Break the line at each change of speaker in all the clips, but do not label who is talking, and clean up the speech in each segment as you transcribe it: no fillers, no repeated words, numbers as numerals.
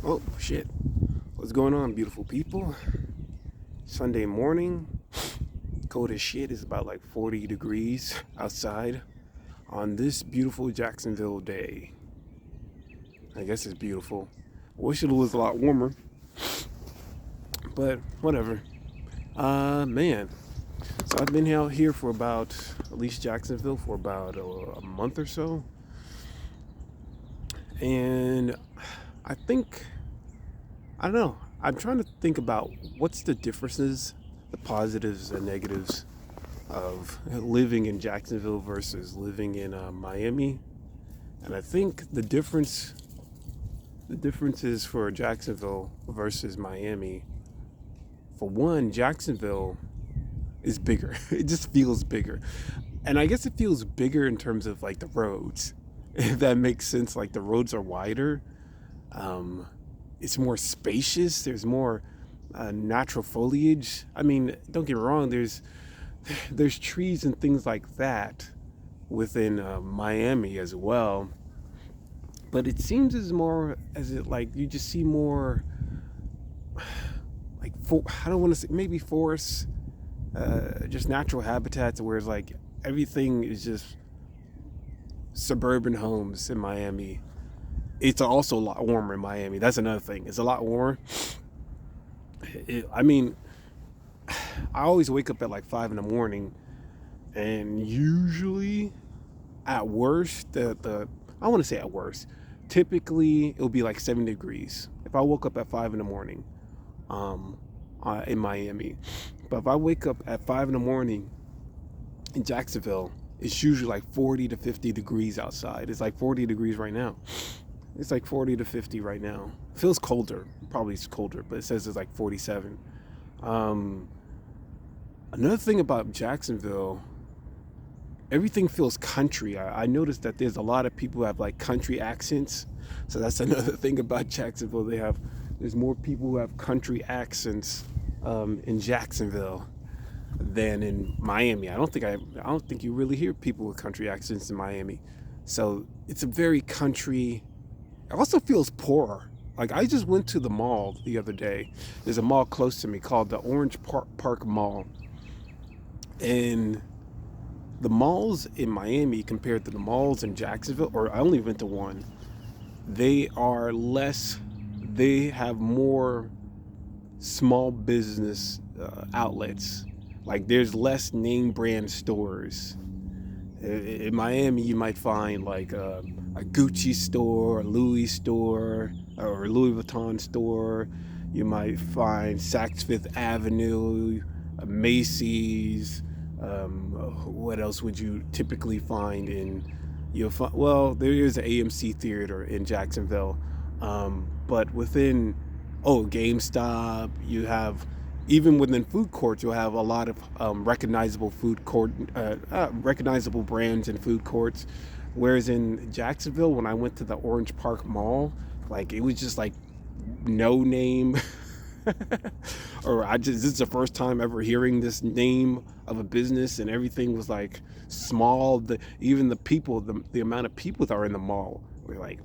Oh, shit. What's going on, beautiful people? Sunday morning. Cold as shit. It's about like 40 degrees outside on this beautiful Jacksonville day. I guess it's beautiful. Wish it was a lot warmer, but whatever. Man. So I've been out here for about, at least Jacksonville, for about a month or so. And I think I don't know. I'm trying to think about what's the differences, the positives and negatives of living in Jacksonville versus living in Miami. And I think the differences for Jacksonville versus Miami. For one, Jacksonville is bigger. It just feels bigger. And I guess it feels bigger in terms of like the roads, if that makes sense. Like the roads are wider. Um, it's more spacious. There's more natural foliage. I mean, don't get me wrong. There's trees and things like that within Miami as well. But it seems as more as it like you just see more like I don't want to say maybe forests, just natural habitats where it's like everything is just suburban homes in Miami. It's also a lot warmer in Miami. That's another thing. It's a lot warmer. I mean, I always wake up at like 5 in the morning, and usually, at worst, the I want to say at worst, typically it'll be like 7 degrees if I woke up at 5 in the morning, um, in Miami. But if I wake up at 5 in the morning in Jacksonville, it's usually like 40 to 50 degrees outside. It's like 40 degrees right now. It's like 40 to 50 right now. It feels colder. Probably it's colder, but it says it's like 47. Um, Another thing about Jacksonville, everything feels country. I noticed that there's a lot of people who have like country accents. So that's another thing about Jacksonville. There's more people who have country accents in Jacksonville than in Miami. I don't think you really hear people with country accents in Miami. So it's a very country. It also feels poorer. Like I just went to the mall the other day. There's a mall close to me called the Orange Park Mall, and the malls in Miami compared to the malls in Jacksonville, or I only went to one. They are less. They have more small business outlets. Like there's less name brand stores. In Miami, you might find like a Gucci store, a Louis store, or a Louis Vuitton store. You might find Saks Fifth Avenue, a Macy's. What else would you typically find in? You'll find well, there is an AMC theater in Jacksonville, but within GameStop, you have even within food courts, you'll have a lot of recognizable brands in food courts. Whereas in Jacksonville, when I went to the Orange Park Mall, like it was just like no name, or this is the first time ever hearing this name of a business, and everything was like small. Even the people, the amount of people that are in the mall were like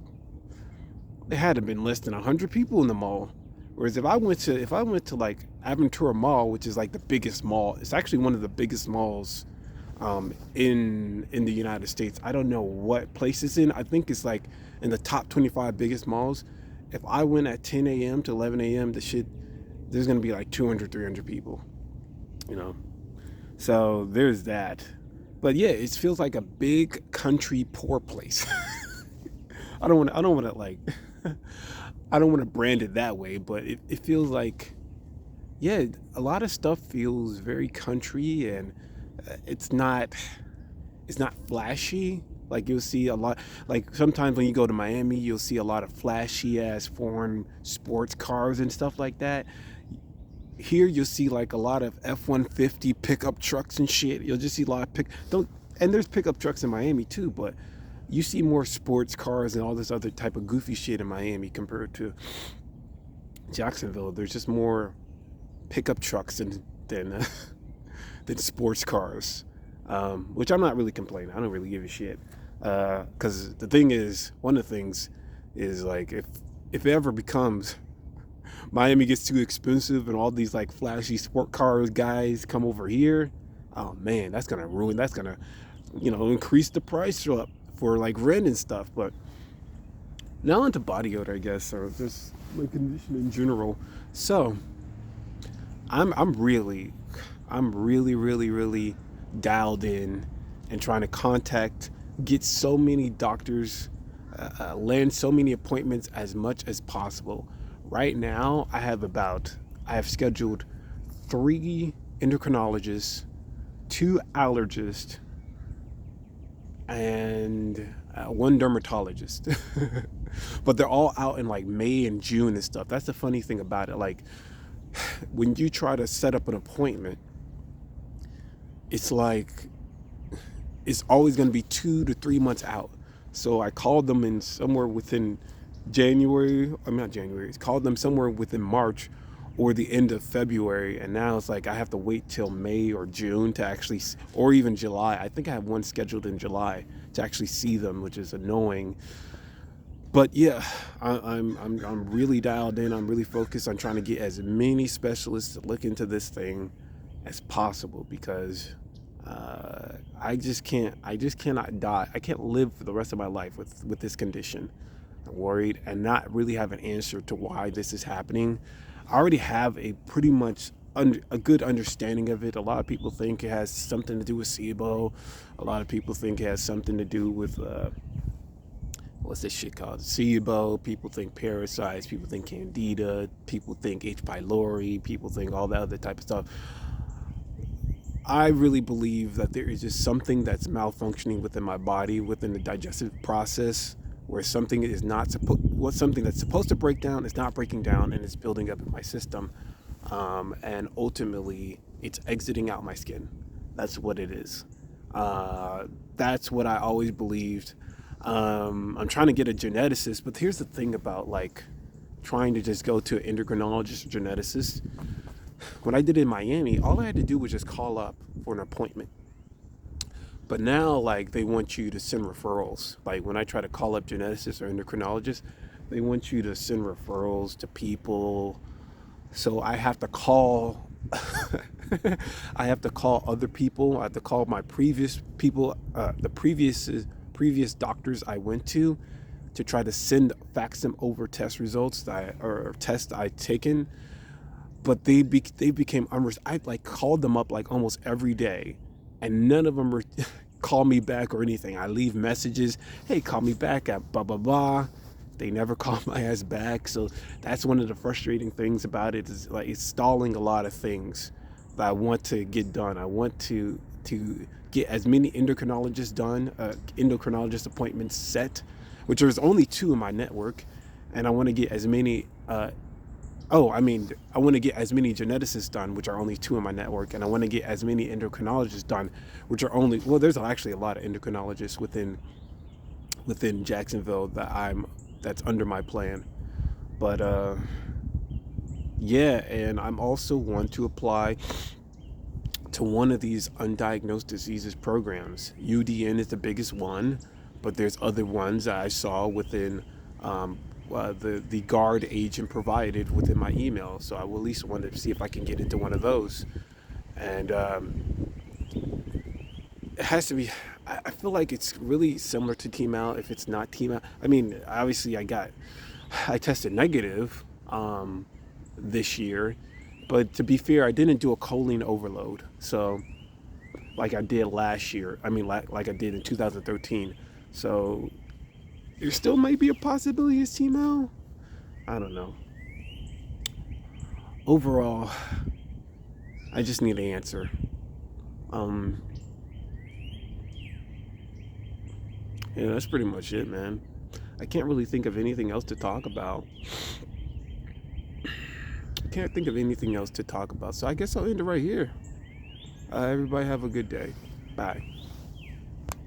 there had to have been less than 100 people in the mall. Whereas if I went to like Aventura Mall, which is like the biggest mall, it's actually one of the biggest malls in the United States. I don't know what place it's in. I think it's like in the top 25 biggest malls. If I went at 10 a.m. to 11 a.m., there's gonna be like 200, 300 people. You know, so there's that. But yeah, it feels like a big country poor place. I don't want to like. I don't want to brand it that way, but it feels like, yeah, a lot of stuff feels very country, and it's not it's not flashy. Like you'll see a lot, like sometimes when you go to Miami, you'll see a lot of flashy ass foreign sports cars and stuff like that. Here you'll see like a lot of F-150 pickup trucks and shit. You'll just see a lot of don't and there's pickup trucks in Miami too, but you see more sports cars and all this other type of goofy shit in Miami compared to Jacksonville. There's just more pickup trucks than than sports cars, which I'm not really complaining. I don't really give a shit. Because the thing is, one of the things is like if it ever becomes Miami gets too expensive and all these like flashy sport cars guys come over here, oh man, that's gonna ruin. That's gonna, increase the price up for like rent and stuff. But now into body odor, I guess, or just my condition in general. So I'm really dialed in and trying to get so many doctors, land so many appointments as much as possible. Right now, I have scheduled 3 endocrinologists, 2 allergists, and 1 dermatologist. But they're all out in like May and June and stuff. That's the funny thing about it. Like, when you try to set up an appointment, it's like it's always going to be 2 to 3 months out. So I called them in somewhere within January. I'm not January. It's called them somewhere within March or the end of February, and now it's like I have to wait till May or June to actually, or even July. I think I have one scheduled in July to actually see them, which is annoying. But yeah, I'm really dialed in. I'm really focused on trying to get as many specialists to look into this thing as possible, because I just cannot die. I can't live for the rest of my life with this condition. I'm worried and not really have an answer to why this is happening. I already have a pretty much a good understanding of it. A lot of people think it has something to do with SIBO. A lot of people think it has something to do with what's this shit called? SIBO. People think parasites. People think candida. People think H. pylori. People think all that other type of stuff. I really believe that there is just something that's malfunctioning within my body, within the digestive process, where something that's supposed to break down is not breaking down, and it's building up in my system, and ultimately it's exiting out my skin. That's what it is. That's what I always believed. I'm trying to get a geneticist, but here's the thing about like trying to just go to an endocrinologist or geneticist. When I did it in Miami, all I had to do was just call up for an appointment. But now, like, they want you to send referrals. Like, when I try to call up geneticists or endocrinologists, they want you to send referrals to people. So I have to call, I have to call other people. I have to call my previous people, the previous doctors I went to try to fax them over test results or tests I'd taken. But they became I like called them up like almost every day, and none of them call me back or anything. I leave messages, hey, call me back at blah blah blah. They never call my ass back. So that's one of the frustrating things about it, is like it's stalling a lot of things that I want to get done. I want to get as many endocrinologist appointments set, which there's only 2 in my network, and I want to get as many. I want to get as many geneticists done, which are only 2 in my network, and I want to get as many endocrinologists done, which are only, well, there's actually a lot of endocrinologists within Jacksonville that's under my plan. But yeah, and I'm also want to apply to one of these undiagnosed diseases programs. UDN is the biggest one, but there's other ones that I saw within the guard agent provided within my email. So I will at least want to see if I can get into one of those. And it has to be, I feel like it's really similar to T-Mal if it's not T-Mal. I mean, obviously I tested negative this year, but to be fair, I didn't do a choline overload. So like I did last year, like I did in 2013. So there still might be a possibility it's T-Mal. I don't know. Overall, I just need an answer. Yeah, that's pretty much it, man. I can't really think of anything else to talk about. So I guess I'll end it right here. Everybody have a good day. Bye.